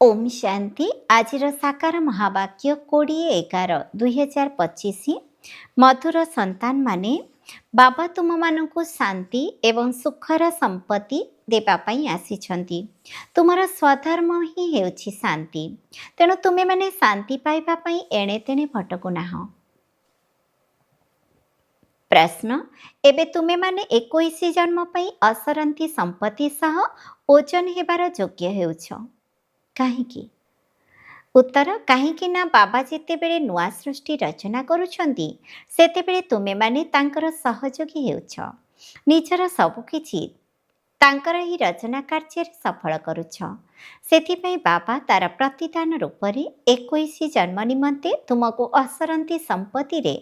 ओम शांति आज साकार महावाक्य 20/11/2025 मधुर संतान माने बाबा तुम मानकु शांति एवं सुखर संपत्ति देवाई आसी तुमर स्वधर्म ही हेउछि शांति तेणु तुमे माने शांति पाइबा एणे तेणे भटकु नाह। प्रश्न एबे तुमे माने 21 जन्म पई असरंती संपत्ति सह ओजन हेबार योग्य हेउछ काहींकी। उत्तर काहींकी ना बाबा जेतेबेले नुआ सृष्टि रचना करुछंती सेतेबेले तुमे माने तांकर सहयोगी हेउछ निजर सबुकिछि तांकर ही रचना कार्य सफल करुछ सेथिपई बाबा तार प्रतिदान रूपरे 21 जन्म निमंते तुमको असरंती संपत्ति रे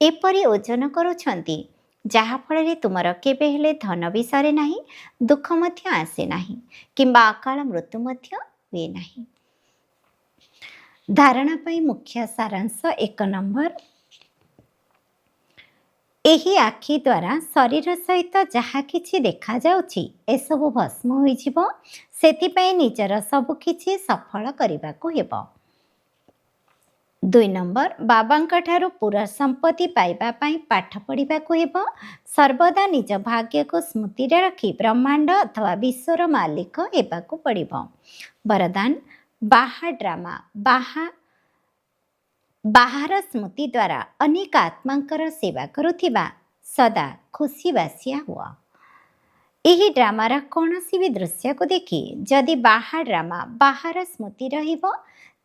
एपरि ओजन करुछंती जहा फल तुमर केबे हेले धन विषय नाही दुख मध्य आसे नाही किंबा अकाल मृत्यु मध्य हुए नाही। धारणा पाई मुख्य सारांश 1 नंबर एही आखि द्वारा शरीर सहित जहा किछि देखा जाउछि एसबु भस्म होई जिवो सेथिपई निजर सब किछि सफल करिबाकु हेबो। 2 नंबर बाबांक ठारू पूरा संपत्ति पाइबा पाई पाठ पढ़िबाकु हेबो सर्वदा निज भाग्य को स्मृति रे रखी ब्रह्मांड अथवा विश्वर मालिक हेबाकु पड़िबो। वरदान बाहा ड्रामा बाहार स्मृति द्वारा अनेक आत्मांकर सेवा करुथिबा सदा खुशी बासिया हुआ। यही ड्रामार कौनसी भी दृश्य को देखी जदि बाहा ड्रामा बाहार स्मृति रहिबो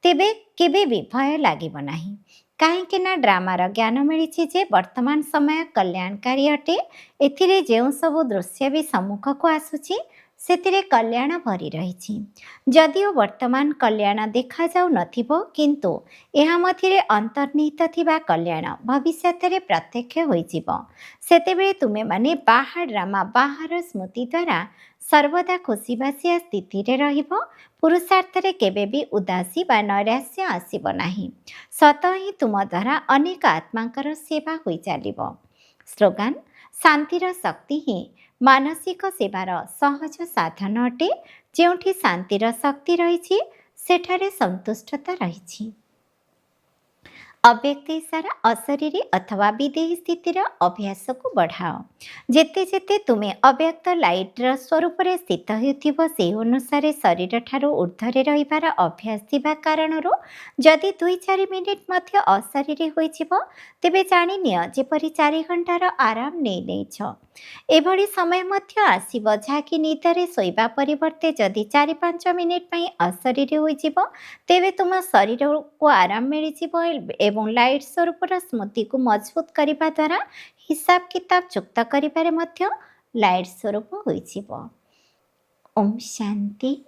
तेबे केबे भी भय लागिबो नाही काहेकि ना ड्रामार ज्ञान मिली जे वर्तमान समय कल्याणकारी अटे एथिरे जेउ सबु दृश्य भी सम्मुख को आसुची सेतिरे कल्याण भरी रही जदिओ वर्तमान कल्याण देखा जाऊ नथिबो किंतु एहा मथिरे अंतर्निहित थिबा कल्याण भविष्यत रे प्रत्यक्ष होई जिवो सेतेबेले तुमे माने बाहा ड्रामा बाहार स्मृति द्वारा सर्वदा खुशीबासिया स्थिति रे रहिबो पुरुषार्थ रे केबे भी उदासी बा नैराश्य आसीबो नाही सत ही तुम द्वारा अनेक आत्मांकर सेवा होई चालिबो। स्लोगान शांतिर शक्ति ही मानसिक सेवार सहज साधन अटे जेउठी शांतिर शक्ति रही सेठारे संतुष्टता रही। अव्यक्त इशारा अशरीरी अथवा विदेही स्थितिर अभ्यास को बढ़ाओ जेते जेते तुमे अव्यक्त लाइटर स्वरूप रे स्थित होथिबो से अनुसार शरीर ठारो ऊर्ध्वरे रहिबार अभ्यास थिबा कारणरो जदि 2-4 मिनिट मध्य अशरीरी होइछिबो तेबे जानि निय जेपरि 4 घंटार आराम नेइछ एभଳି समय मध्य आसीबो जाकि निदरे सोइबा परिवर्ते जदि 4-5 मिनिट पई अशरीरी होइछिबो तेबे तुम शरीर को आराम मिलिछिबो एवं लाइट स्वरूपर स्मृति को मजबूत करने द्वारा हिसाब किताब चुक्त करिबारे मध्य लाइट स्वरूप होइछिबो। ओम शांति।